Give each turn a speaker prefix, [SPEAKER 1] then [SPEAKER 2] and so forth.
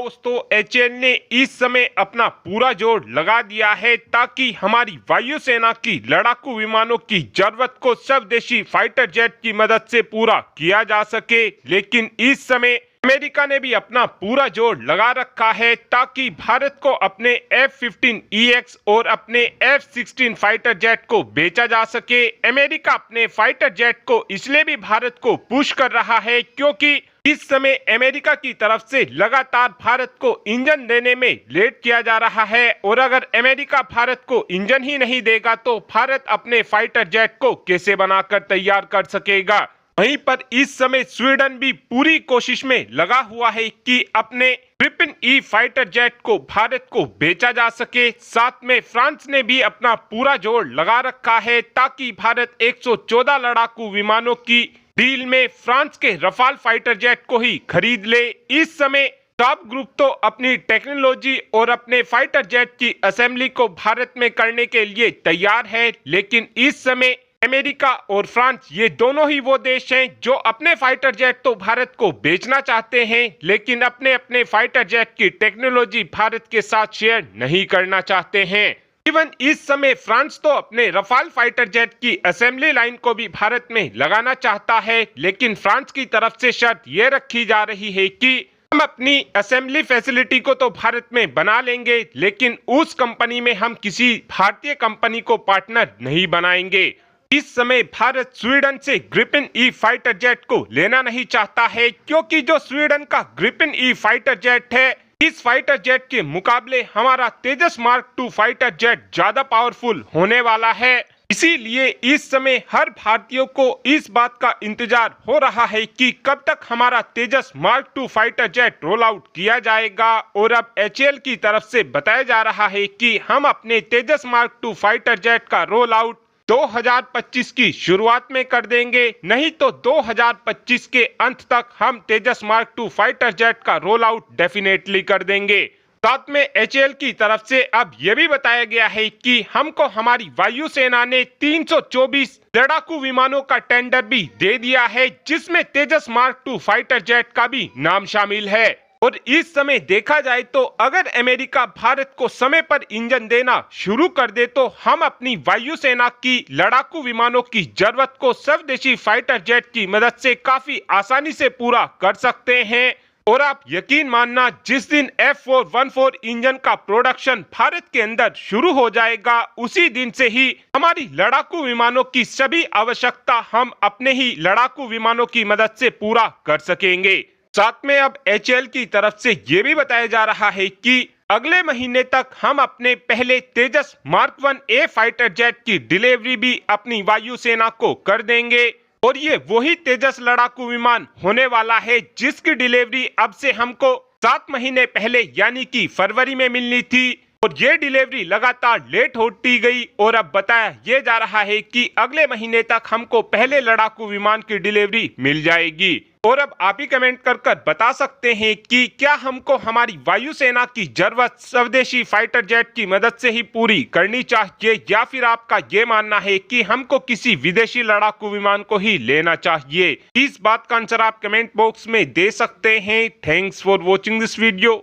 [SPEAKER 1] दोस्तों, एचएएल ने इस समय अपना पूरा जोर लगा दिया है ताकि हमारी वायुसेना की लड़ाकू विमानों की जरूरत को स्वदेशी फाइटर जेट की मदद से पूरा किया जा सके। लेकिन इस समय अमेरिका ने भी अपना पूरा जोर लगा रखा है ताकि भारत को अपने F-15EX और अपने F-16 फाइटर जेट को बेचा जा सके। अमेरिका अपने फाइटर जेट को इसलिए भी भारत को पुश कर रहा है क्योंकि इस समय अमेरिका की तरफ से लगातार भारत को इंजन देने में लेट किया जा रहा है और अगर अमेरिका भारत को इंजन ही नहीं देगा तो भारत अपने फाइटर जेट को कैसे बनाकर तैयार कर सकेगा। वहीं पर इस समय स्वीडन भी पूरी कोशिश में लगा हुआ है कि अपने ग्रिपेन ई फाइटर जेट को भारत को बेचा जा सके। साथ में फ्रांस ने भी अपना पूरा जोर लगा रखा है ताकि भारत 114 लड़ाकू विमानों की डील में फ्रांस के रफाल फाइटर जेट को ही खरीद ले। इस समय टॉप ग्रुप तो अपनी टेक्नोलॉजी और अपने फाइटर जेट की असेंबली को भारत में करने के लिए तैयार है, लेकिन इस समय अमेरिका और फ्रांस ये दोनों ही वो देश हैं जो अपने फाइटर जेट तो भारत को बेचना चाहते हैं, लेकिन अपने अपने फाइटर जेट की टेक्नोलॉजी भारत के साथ शेयर नहीं करना चाहते हैं। इवन इस समय फ्रांस तो अपने रफाल फाइटर जेट की असेंबली लाइन को भी भारत में लगाना चाहता है, लेकिन फ्रांस की तरफ से शर्त ये रखी जा रही है कि हम अपनी असेंबली फैसिलिटी को तो भारत में बना लेंगे, लेकिन उस कंपनी में हम किसी भारतीय कंपनी को पार्टनर नहीं बनाएंगे। इस समय भारत स्वीडन से ग्रिपेन ई फाइटर जेट को लेना नहीं चाहता है क्योंकि जो स्वीडन का ग्रिपेन ई फाइटर जेट है, इस फाइटर जेट के मुकाबले हमारा तेजस मार्क 2 फाइटर जेट ज्यादा पावरफुल होने वाला है। इसीलिए इस समय हर भारतीयों को इस बात का इंतजार हो रहा है कि कब तक हमारा Tejas mark 2 fighter jet roll out किया जाएगा। और अब एचएएल की तरफ से बताया जा रहा है कि हम अपने तेजस मार्क 2 फाइटर जेट का रोल आउट 2025 की शुरुआत में कर देंगे, नहीं तो 2025 के अंत तक हम तेजस मार्क 2 फाइटर जेट का रोल आउट डेफिनेटली कर देंगे। साथ में एचएएल की तरफ से अब यह भी बताया गया है कि हमको हमारी वायुसेना ने 324 लड़ाकू विमानों का टेंडर भी दे दिया है, जिसमें तेजस मार्क 2 फाइटर जेट का भी नाम शामिल है। और इस समय देखा जाए तो अगर अमेरिका भारत को समय पर इंजन देना शुरू कर दे तो हम अपनी वायुसेना की लड़ाकू विमानों की जरूरत को स्वदेशी फाइटर जेट की मदद से काफी आसानी से पूरा कर सकते हैं। और आप यकीन मानना, जिस दिन F414 इंजन का प्रोडक्शन भारत के अंदर शुरू हो जाएगा, उसी दिन से ही हमारी लड़ाकू विमानों की सभी आवश्यकता हम अपने ही लड़ाकू विमानों की मदद से पूरा कर सकेंगे। साथ में अब एचएएल की तरफ से ये भी बताया जा रहा है कि अगले महीने तक हम अपने पहले तेजस मार्क 1A फाइटर जेट की डिलीवरी भी अपनी वायुसेना को कर देंगे। और ये वही तेजस लड़ाकू विमान होने वाला है जिसकी डिलीवरी अब से हमको 7 महीने पहले यानी कि फरवरी में मिलनी थी, और ये डिलीवरी लगातार लेट होती गई और अब बताया ये जा रहा है कि अगले महीने तक हमको पहले लड़ाकू विमान की डिलीवरी मिल जाएगी। और अब आप ही कमेंट कर बता सकते हैं कि क्या हमको हमारी वायुसेना की जरूरत स्वदेशी फाइटर जेट की मदद से ही पूरी करनी चाहिए, या फिर आपका ये मानना है कि हमको किसी विदेशी लड़ाकू विमान को ही लेना चाहिए। इस बात का आंसर आप कमेंट बॉक्स में दे सकते हैं। Thanks for watching this video.